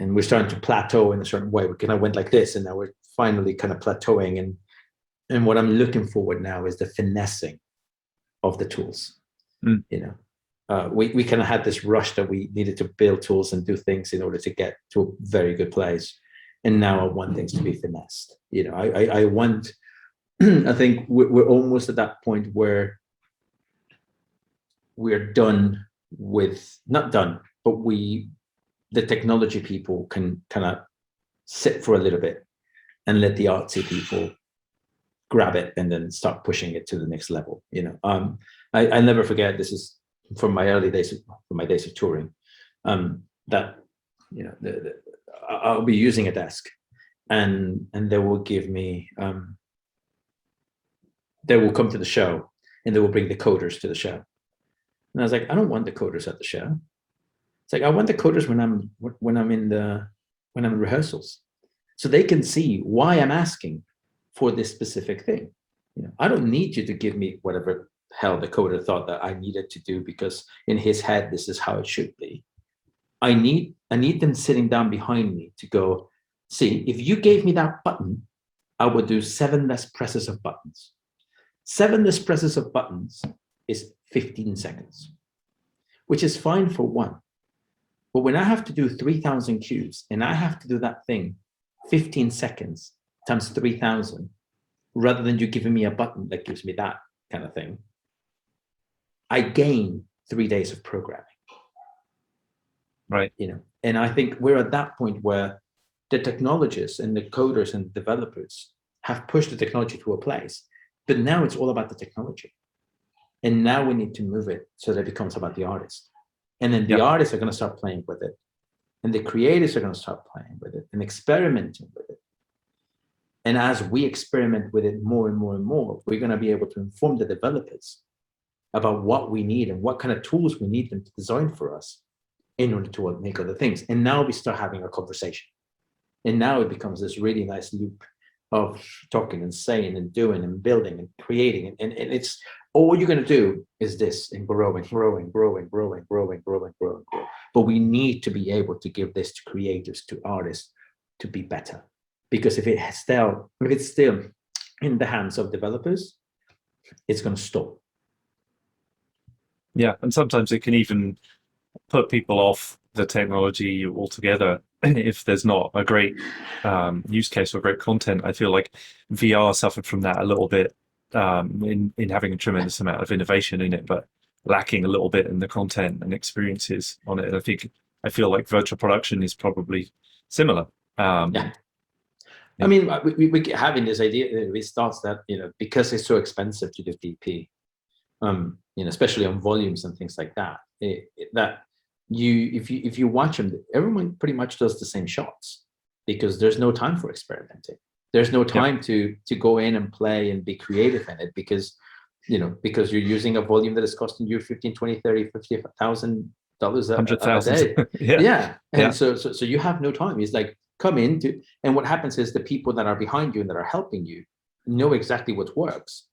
And we're starting to plateau in a certain way. We kind of went like this, and now we're finally kind of plateauing. And what I'm looking forward now is the finessing of the tools. We kind of had this rush that we needed to build tools and do things in order to get to a very good place. And now I want things to be finessed. I want. I think we're almost at that point where we're done with, not done, but the technology people can kind of sit for a little bit and let the artsy people grab it and then start pushing it to the next level. I never forget, this is from my early days, from my days of touring, that I'll be using a desk and they will give me they will come to the show and they will bring the coders to the show. And I was like, I don't want the coders at the show. It's like, I want the coders when I'm in rehearsals, so they can see why I'm asking for this specific thing. I don't need you to give me whatever hell the coder thought that I needed to do because in his head this is how it should be. I need them sitting down behind me to go, see, if you gave me that button, I would do 7 less presses of buttons. 7 less presses of buttons is 15 seconds, which is fine for one. But when I have to do 3,000 cues and I have to do that thing 15 seconds times 3,000, rather than you giving me a button that gives me that kind of thing, I gain 3 days of programming. Right. And I think we're at that point where the technologists and the coders and developers have pushed the technology to a place, but now it's all about the technology. And now we need to move it so that it becomes about the artist. And then the artists are going to start playing with it. And the creators are going to start playing with it and experimenting with it. And as we experiment with it more and more and more, we're going to be able to inform the developers about what we need and what kind of tools we need them to design for us in order to make other things. And now we start having a conversation. And now it becomes this really nice loop of talking and saying and doing and building and creating, and it's all you're going to do is this, and growing. But we need to be able to give this to creators, to artists, to be better, because if it's still in the hands of developers, it's going to stop. Yeah, and sometimes it can even put people off the technology altogether if there's not a great use case or great content. I feel like VR suffered from that a little bit, in having a tremendous amount of innovation in it, but lacking a little bit in the content and experiences on it. And I feel like virtual production is probably similar. Yeah. I mean, we keep having this idea. It starts that, because it's so expensive to do DP, especially on volumes and things like that, if you watch them, everyone pretty much does the same shots, because there's no time for experimenting. There's no time to go in and play and be creative in it, because you're using a volume that is costing you 15, 20, 30, $50,000 a day. Yeah. And so you have no time. It's like, come in and what happens is the people that are behind you and that are helping you know exactly what works.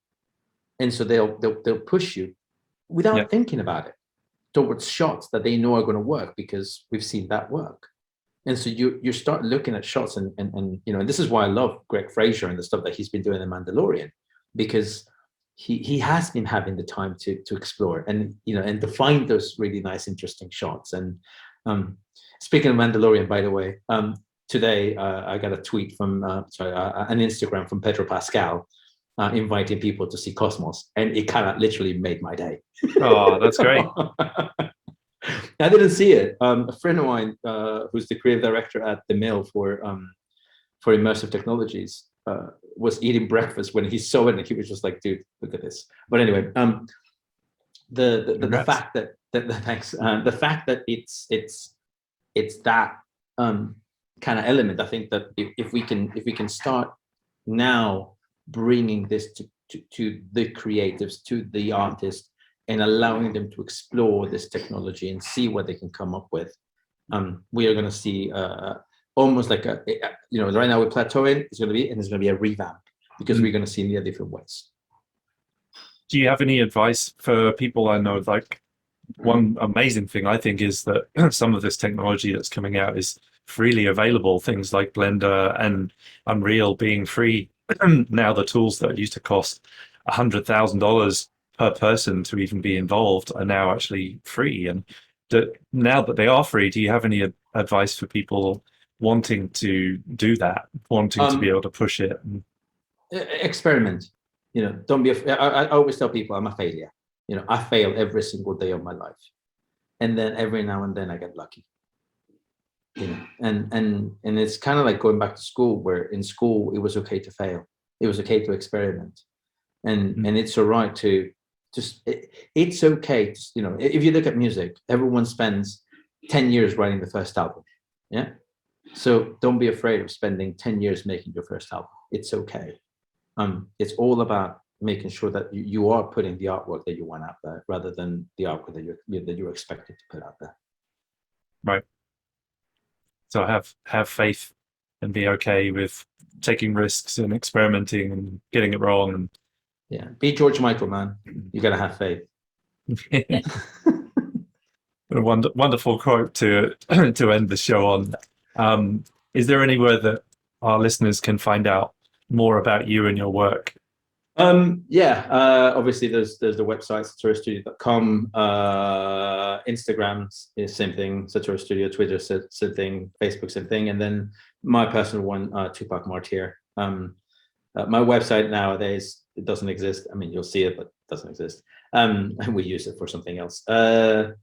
And so they'll push you without thinking about it towards shots that they know are going to work, because we've seen that work. And so you start looking at shots, and this is why I love Greg Fraser and the stuff that he's been doing in Mandalorian, because he has been having the time to explore and to find those really nice, interesting shots. And speaking of Mandalorian, by the way, today I got a tweet from an Instagram from Pedro Pascal, inviting people to see Cosmos, and it kind of literally made my day. Oh, that's great. I didn't see it. A friend of mine, who's the creative director at the Mill for immersive technologies, was eating breakfast when he saw it, and he was just like, "Dude, look at this." But anyway, the fact that thanks, the fact that it's that kind of element. I think that if we can start now bringing this to the creatives, to the artists, and allowing them to explore this technology and see what they can come up with, we are going to see almost like right now with plateauing, it's going to be a revamp, because we're going to see it in different ways. Do you have any advice for people? I know, like, one amazing thing I think is that some of this technology that's coming out is freely available. Things like Blender and Unreal being free now. The tools that used to cost $100,000 per person to even be involved are now actually free. And now that they are free, do you have any advice for people wanting to do that, wanting to be able to push it? Experiment. Don't be afraid. I always tell people I'm a failure. I fail every single day of my life, and then every now and then I get lucky. And it's kind of like going back to school, where in school it was okay to fail, it was okay to experiment, and it's all right to just it's okay to, if you look at music, everyone spends 10 years writing the first album. Yeah. So don't be afraid of spending 10 years making your first album. It's okay. It's all about making sure that you are putting the artwork that you want out there, rather than the artwork that you're expected to put out there. Right. So have faith and be okay with taking risks and experimenting and getting it wrong. And yeah, be George Michael, man. You gotta have faith. A wonderful quote to end the show on. Is there anywhere that our listeners can find out more about you and your work? Obviously there's the website satorestudio.com, Instagram is same thing, Satore Studio, Twitter same thing, Facebook same thing, and then my personal one, Tupac Martir. My website nowadays, it doesn't exist. I mean, you'll see it, but it doesn't exist. And we use it for something else. But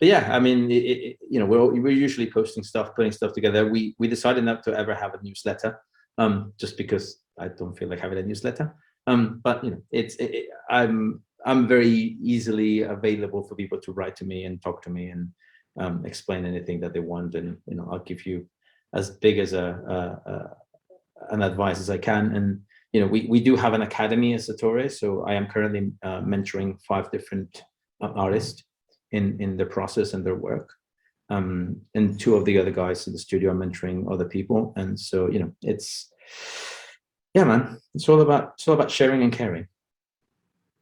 yeah, I mean, we're usually posting stuff, putting stuff together. We decided not to ever have a newsletter, just because I don't feel like having a newsletter. But I'm very easily available for people to write to me and talk to me and explain anything that they want, and I'll give you as big as an advice as I can. And we do have an academy at Satore, so I am currently mentoring 5 different artists in their process and their work, and 2 of the other guys in the studio are mentoring other people. And so Yeah, man, it's all about sharing and caring.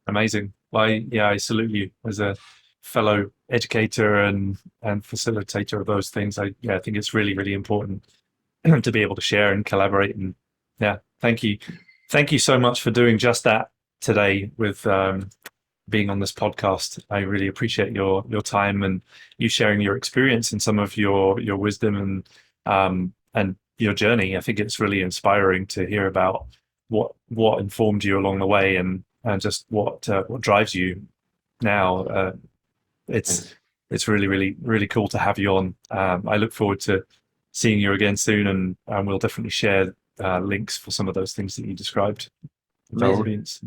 Amazing. I salute you as a fellow educator and facilitator of those things. I think it's really, really important to be able to share and collaborate. And yeah, thank you so much for doing just that today with being on this podcast. I really appreciate your time and you sharing your experience and some of your wisdom and your journey. I think it's really inspiring to hear about what informed you along the way and just what drives you now. It's Thanks. it's really really cool to have you on. I look forward to seeing you again soon, and we'll definitely share links for some of those things that you described with our Amazing. audience.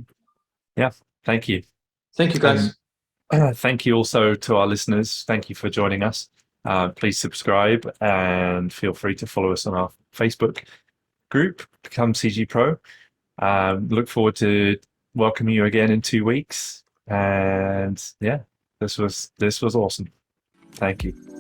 Yeah, thank you. Thank you, And guys. thank you also to our listeners. Thank you for joining us. Please subscribe and feel free to follow us on our Facebook group, Become CG Pro. Look forward to welcoming you again in 2 weeks. And yeah, this was awesome. Thank you.